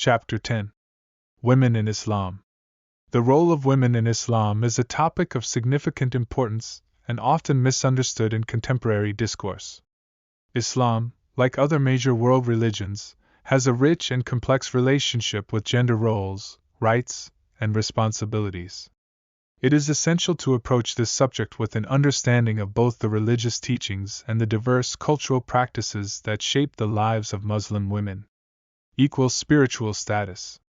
Chapter 10. Women in Islam. The role of women in Islam is a topic of significant importance and often misunderstood in contemporary discourse. Islam, like other major world religions, has a rich and complex relationship with gender roles, rights, and responsibilities. It is essential to approach this subject with an understanding of both the religious teachings and the diverse cultural practices that shape the lives of Muslim women. Equal spiritual status.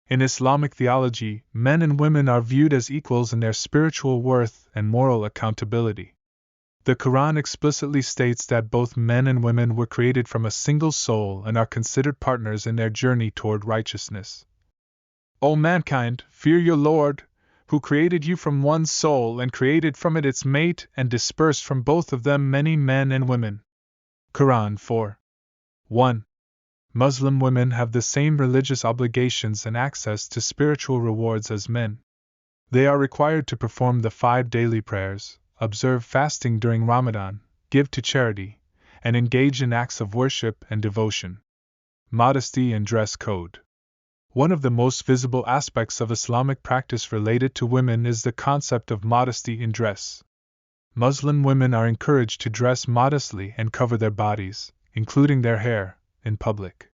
In Islamic theology, men and women are viewed as equals in their spiritual worth and moral accountability. The Quran explicitly states that both men and women were created from a single soul and are considered partners in their journey toward righteousness. O mankind, fear your Lord, who created you from one soul and created from it its mate and dispersed from both of them many men and women. Quran 4:1. Muslim women have the same religious obligations and access to spiritual rewards as men. They are required to perform the 5 daily prayers, observe fasting during Ramadan, give to charity, and engage in acts of worship and devotion. Modesty and dress code. One of the most visible aspects of Islamic practice related to women is the concept of modesty in dress. Muslim women are encouraged to dress modestly and cover their bodies, including their hair, in public.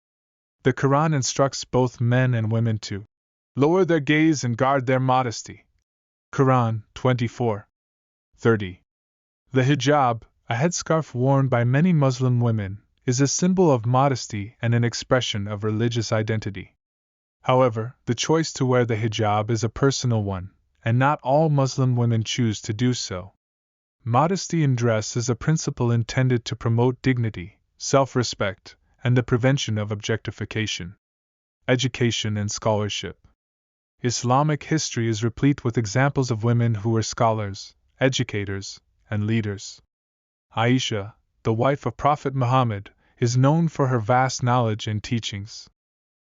The Quran instructs both men and women to lower their gaze and guard their modesty. Quran 24:30. The hijab, a headscarf worn by many Muslim women, is a symbol of modesty and an expression of religious identity. However, the choice to wear the hijab is a personal one, and not all Muslim women choose to do so. Modesty in dress is a principle intended to promote dignity, self-respect, and the prevention of objectification. Education and scholarship. Islamic history is replete with examples of women who were scholars, educators, and leaders. Aisha, the wife of Prophet Muhammad, is known for her vast knowledge and teachings.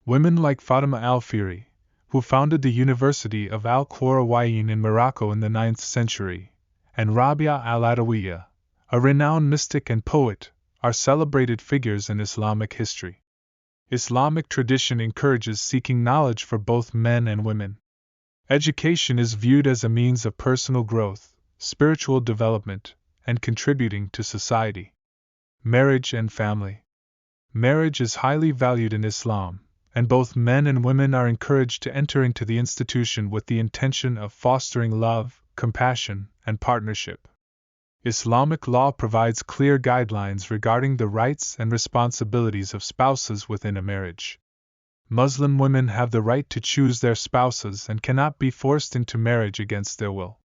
Women like Fatima al-Fihri, who founded the University of al-Qarawiyyin in Morocco in the 9th century, and Rabia al-Adawiyya, a renowned mystic and poet, are celebrated figures in Islamic history. Islamic tradition encourages seeking knowledge for both men and women. Education is viewed as a means of personal growth, spiritual development, and contributing to society. Marriage and family. Marriage is highly valued in Islam, and both men and women are encouraged to enter into the institution with the intention of fostering love, compassion, and partnership. Islamic law provides clear guidelines regarding the rights and responsibilities of spouses within a marriage. Muslim women have the right to choose their spouses and cannot be forced into marriage against their will.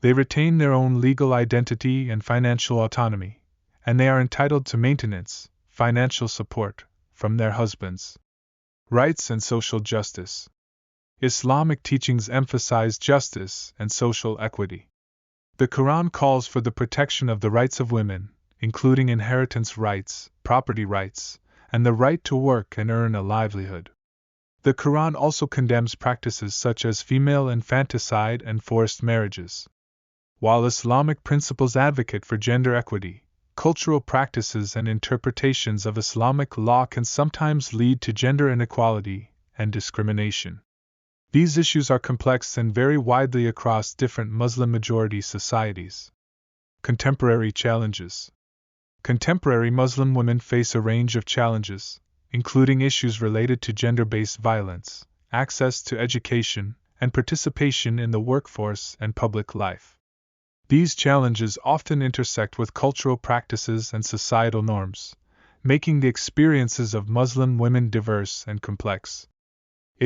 They retain their own legal identity and financial autonomy, and they are entitled to maintenance, financial support, from their husbands. Rights and social justice. Islamic teachings emphasize justice and social equity. The Quran calls for the protection of the rights of women, including inheritance rights, property rights, and the right to work and earn a livelihood. The Quran also condemns practices such as female infanticide and forced marriages. While Islamic principles advocate for gender equity, cultural practices and interpretations of Islamic law can sometimes lead to gender inequality and discrimination. These issues are complex and vary widely across different Muslim-majority societies. Contemporary challenges. Contemporary Muslim women face a range of challenges, including issues related to gender-based violence, access to education, and participation in the workforce and public life. These challenges often intersect with cultural practices and societal norms, making the experiences of Muslim women diverse and complex.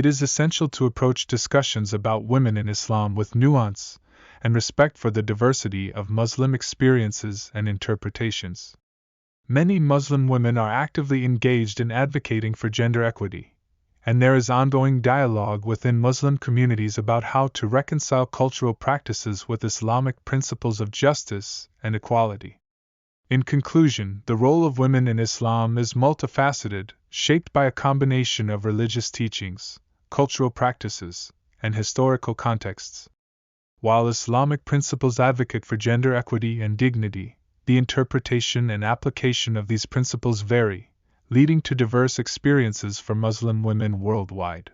It is essential to approach discussions about women in Islam with nuance and respect for the diversity of Muslim experiences and interpretations. Many Muslim women are actively engaged in advocating for gender equity, and there is ongoing dialogue within Muslim communities about how to reconcile cultural practices with Islamic principles of justice and equality. In conclusion, the role of women in Islam is multifaceted, shaped by a combination of religious teachings, cultural practices, and historical contexts. While Islamic principles advocate for gender equity and dignity, the interpretation and application of these principles vary, leading to diverse experiences for Muslim women worldwide.